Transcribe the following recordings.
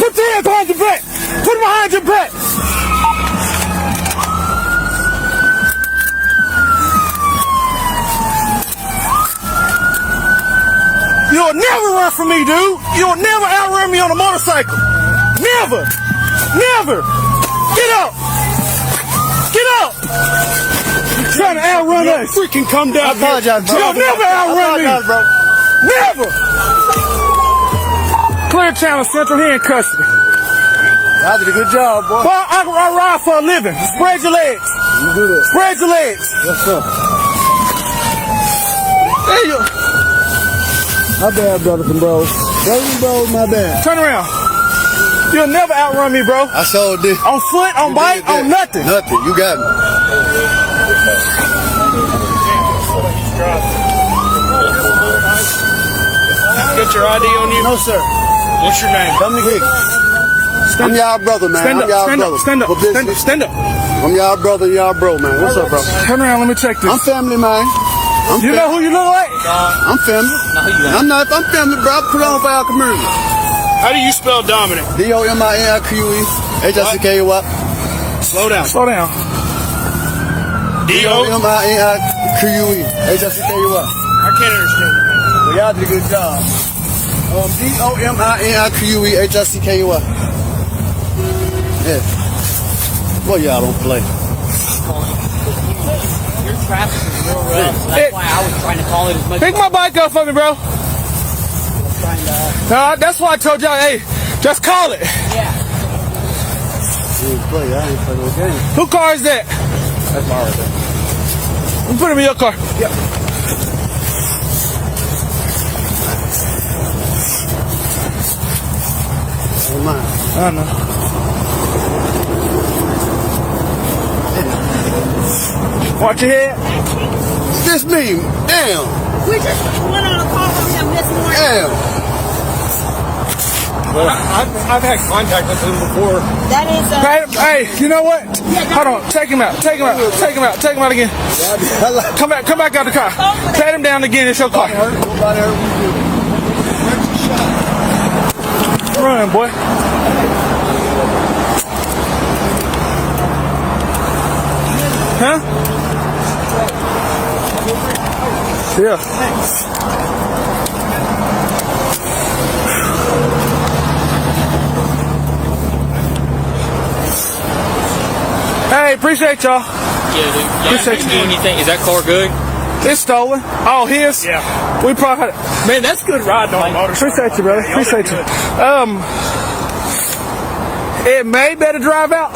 Put your hands behind your back. Put them behind your back. You'll never run from me, dude. You'll never outrun me on a motorcycle. Never. Never. Get up. Get up. You're trying to outrun us. Freaking come down. I apologize, bro. You'll never outrun me. Bro. Never. Clear Channel Central here in custody. Y'all did a good job, boy. Well, I ride for a living. Spread your legs. You do this. Spread your legs. Yes, sir. There you go. My bad, brothers and bros. Brothers and bros, my bad. Turn around. You'll never outrun me, bro. I sure did. On foot, on bike, on nothing. Nothing. You got me. Get your ID on you? No, sir. What's your name? Dominic Hicks. I'm y'all brother, man. Stand I'm y'all up, brother. stand up, For stand up, business. stand up. I'm y'all brother and y'all bro, man. What's up, bro? Turn around, let me check this. I'm family, man. You know who you look like? I'm family. No, you don't. I'm not. I'm family, bro. I put on for our community. How do you spell Dominic? D-O-M-I-N-I-Q-U-E. H-I-C-K-U-Y. Slow down. Slow down. D-O-M-I-N-I-Q-U-E. H-I-C-K-U-Y. I can't understand. Well, y'all did a good job. D-O-M-I-N-I-Q-U-E. H-I-C-K-U-Y. Yeah. Well, y'all don't play. Your traffic is real rough, so that's why I was trying to call it as much. Pick my bike up for me, bro. No, that's why I told y'all, hey, just call it. Yeah. You didn't play. I ain't play no game. Who car is that? That's my right there. You put him in your car. Yep. Ain't mine. I know. Watch your head. This me. Damn. We just went on a call from him this morning. Damn. Well, I've had contact with him before. That is Hey, you know what? Hold on. Take him out. Take him out. Take him out. Take him out again. Come back out the car. Pat him down again. It's your car. Run, boy. Huh? Yeah. Hey, appreciate y'all. Yeah, dude. Y'all Appreciate didn't you. do anything. Is that car good? It's stolen. Oh, his? Yeah. We probably Man, that's good riding on a motorcycle. appreciate you, brother. Appreciate you. It may better drive out.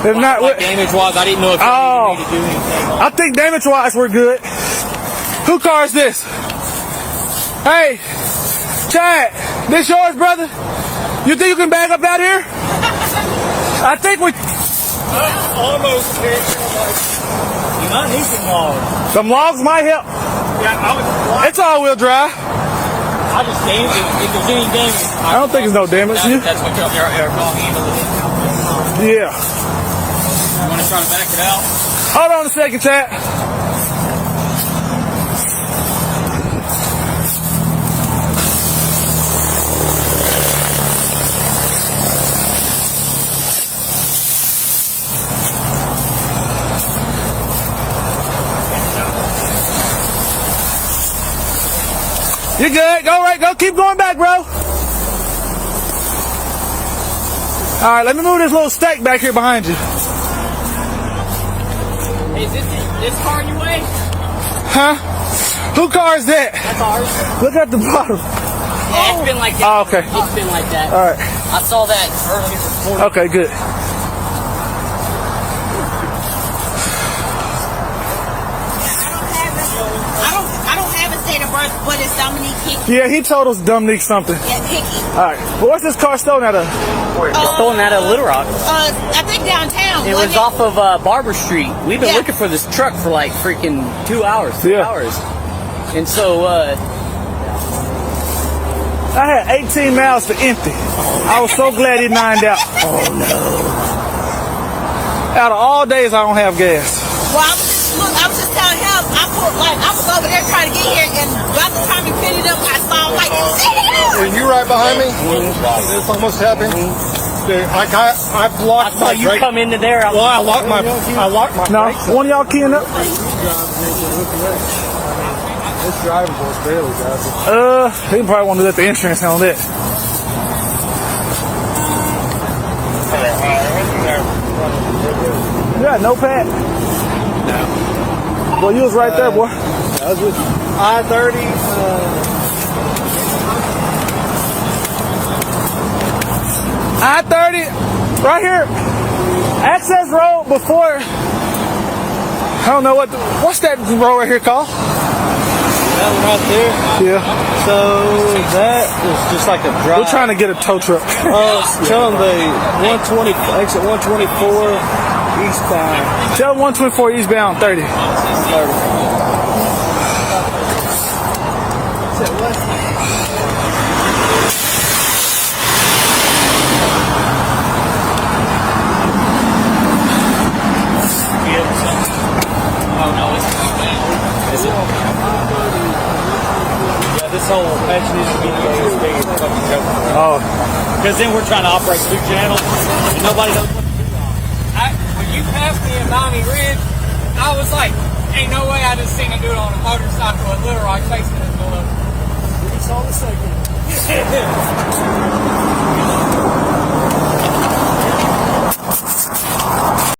If not, Like damage-wise, I didn't know if you needed me to do anything. I think damage-wise we're good. Who car is this? Hey, Chad, this yours, brother? You think you can back up out here? I think we. Almost there. You might need some logs. Some logs might help. Yeah, It's all-wheel drive. I just damaged it. If there's any damage, I don't think there's no damage. that's what your call handle it. Yeah. You want to try to back it out? Hold on a second, Chad. You good? Go right. Go. Keep going back, bro. All right. Let me move this little stake back here behind you. Hey, is this car in your way? Huh? Who car is that? That's ours. Look at the bottom. Yeah, it's been like that. Oh, okay. It's been like that. All right. I saw that earlier this morning. Okay, good. I don't have a date of birth, but it's Dominique Hickey. Yeah, he told us Dominique something. Yeah, Hickey. All right. Well, what's this car stolen out of? Stolen out of Little Rock. I think downtown. It was off of Barber Street. We've been Yeah. looking for this truck for like freaking 2 hours, 3 Yeah. hours. And so, I had 18 miles to empty. I was so glad he nined out. oh no. Out of all days, I don't have gas. Well, I was just telling him, I was over there trying to get here, and by the time he picked it up, I saw I'm like, sit down. Are you right behind me? This almost happened. Dude, I blocked So my you brake. come into there. Well, I locked my No, brakes. one of y'all keying up? This drivable is barely drivable. He probably want to let the insurance handle that. You got no pad? No. Well, you was right there, boy. I was with I-30. I-30, right here. Access road before. I don't know what's that road right here called? That one right there. Yeah. So that is just like a drive. We're trying to get a tow truck. Tell them the 120 exit 124 eastbound. Tell 124 eastbound 30. 30. This whole patch needs to be as big as fucking joke. Oh. Because then we're trying to operate two channels and nobody knows what to do. When you passed me in Miami Ridge, I was like, ain't no way I just seen him do it on a motorcycle at Little Rock facing his below. We saw the second.